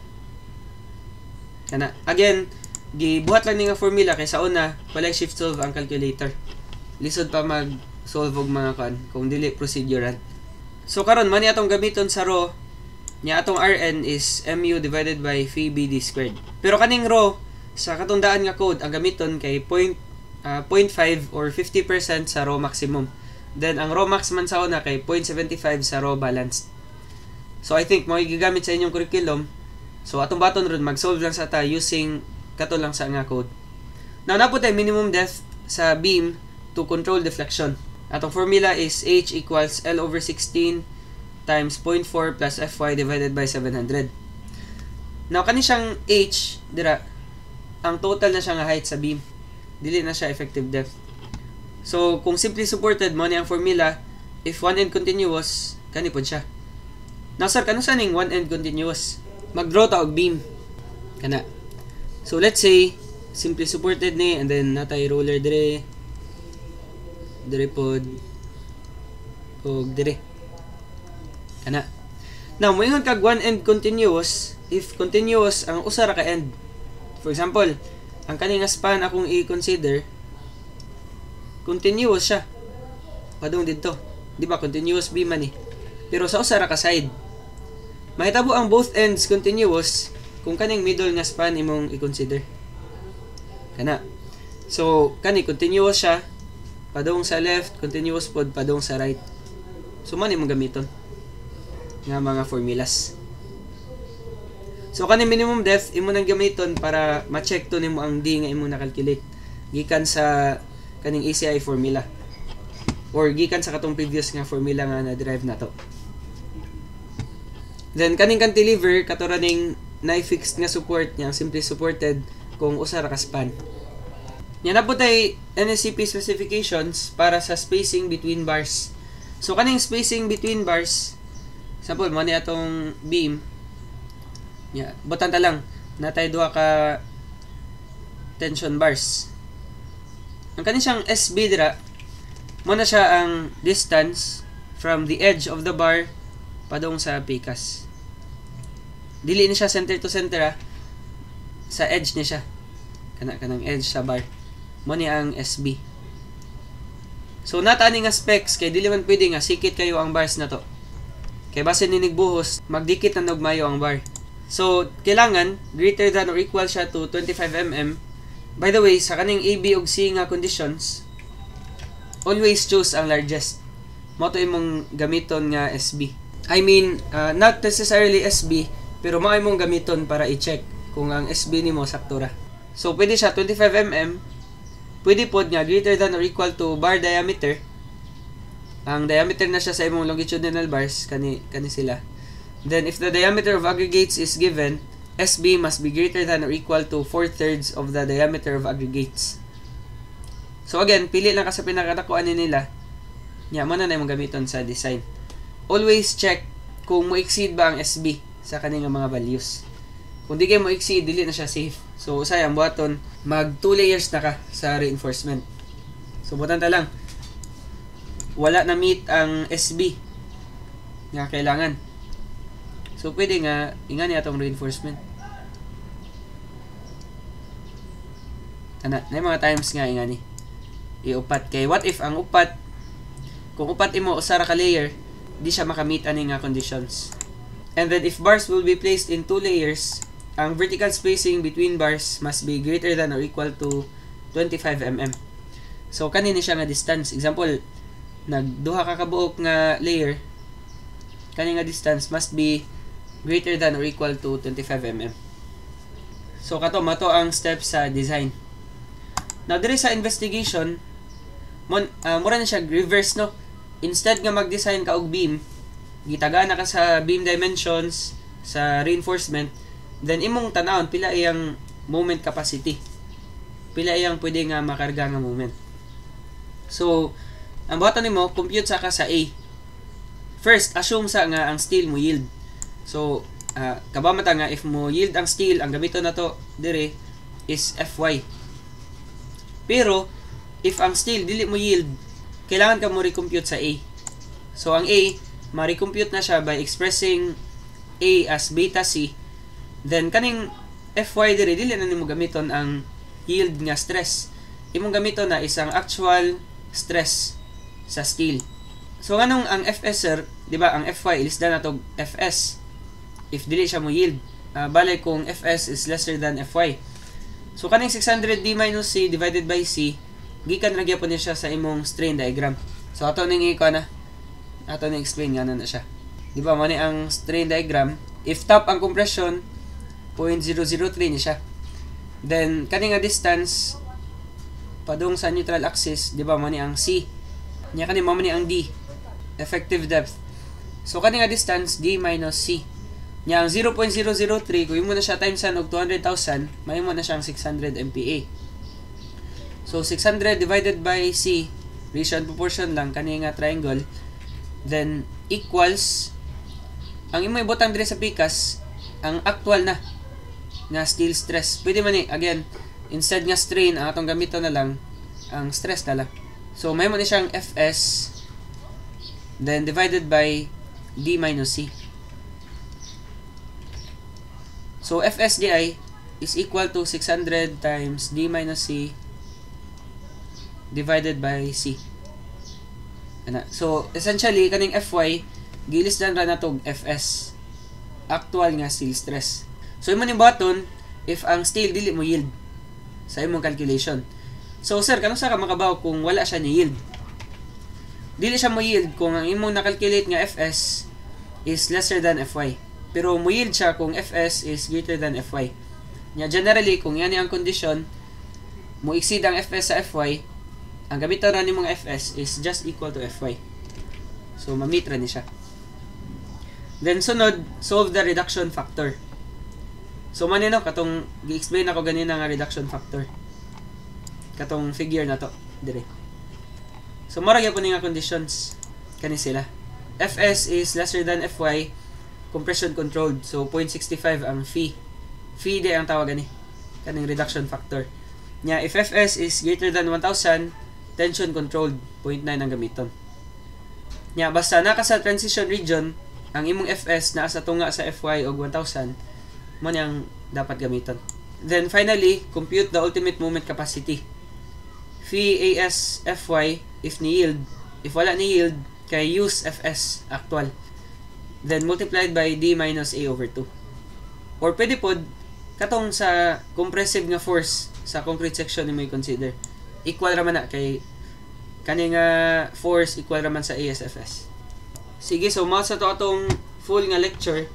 Kana again gibuhat lang ni nga formula kay sa una walay shift solve ang calculator. Lisod pa mag solve og mga kan kung dili procedural. So karon man ni atong gamiton sa rho nya atong Rn is mu divided by phi bd squared. Pero kaning rho sa katundaan nga code ang gamiton kay 0.5 or 50% sa rho maximum. Then ang rho max man sa una kay 0.75 sa rho balanced. So I think mo gigamit sa inyong curriculum. So atong baton ron mag-solve lang sa ta using kato lang sa nga code. Now napud tay minimum depth sa beam to control deflection. Atong formula is H equals L over 16 times 0.4 plus Fy divided by 700. Now kani siyang H dira ang total na siya nga height sa beam. Dili na siya effective depth. So kung simply supported mo ni ang formula, if one end continuous kani pod siya. Now sir, kano sa ning one end continuous? Mag-draw ta og beam. Kana. So let's say simply supported ni and then natay roller dire pod og dire. Kana. Now moingon kag one end continuous if continuous ang usa ra ka end. For example, ang kaning span akong i-consider continuous siya. Padung dito. Di ba continuous beam man eh. Pero sa usa ra ka side. Mahitabo ang both ends continuous kung kaning middle nga span imong i-consider. Kana. So, kani continuous siya. Padung sa left, continuous pod padung sa right. So, man imong gamiton nga mga formulas. So, kani minimum depth imo nang gamiton para ma-check to nimo ang D nga imong na-calculate gikan sa kaning ACI formula or gikan sa katong previous nga formula nga na-derive nato. Then kaning cantilever kato ra ning na-fixed nga support niya simply supported kung usa ra ka span. Nya na po tay NSCP specifications para sa spacing between bars. So kaning spacing between bars, example mo ni atong beam. Nya butan ta lang natay duha ka tension bars. Ang kanin siyang SB dira mo na siya ang distance from the edge of the bar padung sa pikas. Dili ni siya center to center sa edge ni siya. Kanang edge sa bar. Mo ni ang SB. So nata ani nga specs kay dili man pwede nga sikit kayo ang bars na to. Kay base ni nigbuhos magdikit na nagmayo ang bar. So kailangan greater than or equal siya to 25 mm. By the way, sa kaning AB ug C nga conditions, always choose ang largest. Mo to imong gamiton nga SB. I mean, not necessarily SB, pero mao imong gamiton para i-check kung ang SB nimo sakto ra. So pwede siya 25 mm. Pwede pod nga greater than or equal to bar diameter. Ang diameter na siya sa imong longitudinal bars kani sila. Then if the diameter of aggregates is given, SB must be greater than or equal to 4/3 of the diameter of aggregates. So again, pili lang ka sa pinakadakuan ni nila. Nya mo na imong gamiton sa design. Always check kung mo-exceed ba ang SB sa kaning mga values. Kung di kayo mo-exceed, dili na siya safe. So usay ang buhaton, mag 2 layers na ka sa reinforcement. So butan ta lang. Wala na meet ang SB nga kailangan. So pwede nga ingani atong reinforcement. Na mga times nga ingani. Iupat kay what if ang upat kung upat imo usa ra ka layer, di siya makamit ani nga conditions. And then if bars will be placed in 2 layers, ang vertical spacing between bars must be greater than or equal to 25 mm. So kanini siya nga distance. Example, nagduha ka kabuok nga layer, kani nga distance must be greater than or equal to 25 mm. So kato mato ang steps sa design. Now diri sa investigation, mura na siya reverse no. Instead nga mag-design ka og beam, gitagaan na ka sa beam dimensions, sa reinforcement, then imong tanawon pila iyang moment capacity. Pila iyang pwede nga makarga nga moment. So, ang buhaton nimo compute sa ka sa A. First, assume sa nga ang steel mo yield. So, kabamata nga if mo yield ang steel, ang gamito na to dire is Fy. Pero if ang steel dili mo yield, kailangan ka mo recompute sa A. So ang A, ma-recompute na siya by expressing A as beta C. Then kaning Fy dire dili na nimo gamiton ang yield nga stress. Imong gamiton na isang actual stress sa steel. So anong ang Fs sir, di ba ang Fy less than atog Fs if dili siya mo yield. Bale kung Fs is lesser than Fy. So kaning 600D minus C divided by C, gikan ra gyapon niya siya sa imong strain diagram. So ato ning ato ning explain nga na siya. Di ba mo ni ang strain diagram, if top ang compression 0.003 ni siya. Then kaning nga distance padung sa neutral axis, di ba mo ni ang C. Nya kani mo ni ang D, effective depth. So kani nga distance D minus C. Nya ang 0.003 kung mo na siya times og 200,000, mahimo na siyang 600 MPa. So 600 divided by C, ratio and proportion lang kani nga triangle, then equals ang imo ibutang dire sa pikas ang actual na nga steel stress. Pwede man again, instead nga strain ang atong gamito na lang ang stress na lang. So mahimo ni siyang Fs then divided by D minus C. So Fs di is equal to 600 times D minus C divided by C. So essentially kaning Fy gilisdan ra natog Fs, actual nga steel stress. So imo ning buhaton if ang steel dili mo yield sa imong calculation. So sir, kanang sa ka makabaw kung wala siya ni yield? Dili siya mo yield kung ang imong na-calculate nga Fs is lesser than Fy. Pero mo yield siya kung Fs is greater than Fy. Nya generally kung yan ang condition, mo exceed ang Fs sa Fy, ang gamiton ra nimong Fs is just equal to Fy. So ma-meet ra ni siya. Then sunod, solve the reduction factor. So manino katong gi-explain ako ganina nga reduction factor. Katong figure na to dire. So mara gyapon nga conditions kani sila. Fs is lesser than Fy, compression controlled. So 0.65 ang phi. Phi di ang tawag ani kaning reduction factor. Nya if Fs is greater than 1000, tension controlled, 0.9 ang gamiton. Nya basta naka sa transition region, ang imong Fs naa sa tunga sa Fy og 1000, mo niyang dapat gamiton. Then finally, compute the ultimate moment capacity. Phi As Fy if ni yield, if wala ni yield, kay use Fs actual. Then multiplied by D minus A over 2. Or pwede pod katong sa compressive nga force sa concrete section ni mo i-consider. Equal raman na kay kani nga force equal raman sa ASFS. Sige, so mao sa to atong full nga lecture.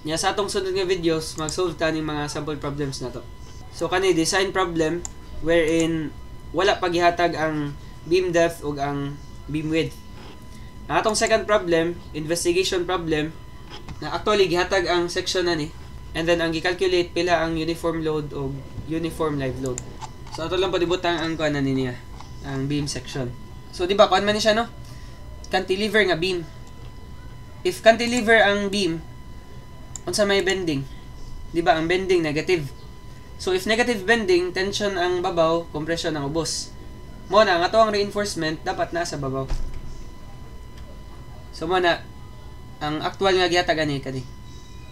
Nya sa atong sunod nga videos mag-solve ta ning mga sample problems na to. So kani design problem wherein wala paghihatag ang beam depth ug ang beam width. Ang atong second problem, investigation problem, na actually gihatag ang section na ni, and then ang gi-calculate pila ang uniform load o uniform live load. So ato lang padibutang ang kuan na niya, ang beam section. So di ba kuan man ni siya no? Cantilever nga beam. If cantilever ang beam, unsa may bending? Di ba ang bending negative? So if negative bending, tension ang babaw, compression ang ubos. Mo na ang ato ang reinforcement dapat nasa babaw. So mo na ang actual nga gihatag ani kani.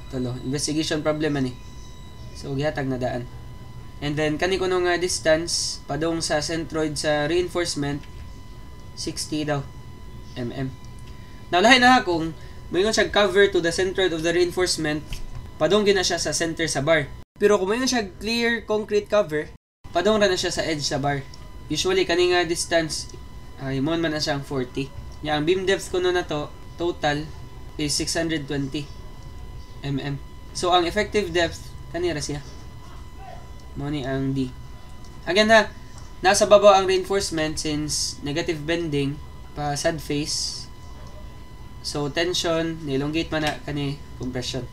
Tulo, investigation problem ani. So gihatag na daan. And then kani kuno nga distance padung sa centroid sa reinforcement 60 daw mm. Now lahi na kung mayroon siya cover to the centroid of the reinforcement, padung gyud na siya sa center sa bar. Pero kung mayroon siya clear concrete cover, padung ra na siya sa edge sa bar. Usually kani nga distance ay mo man na siyang 40. Nya ang beam depth kuno na to total is 620 mm. So ang effective depth kanira siya. Mo ni ang D. Again na nasa babaw ang reinforcement since negative bending pa sad face. So tension nilongate man na kani compression.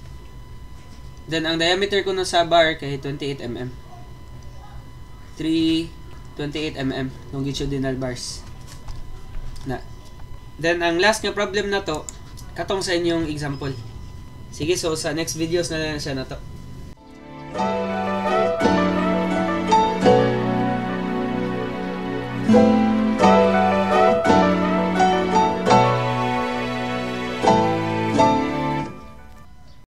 Then ang diameter kuno sa bar kay 28 mm. 28 mm longitudinal bars. Na. Then ang last nga problem na to, katong sa inyong example. Sige, so sa next videos na lang siya na to.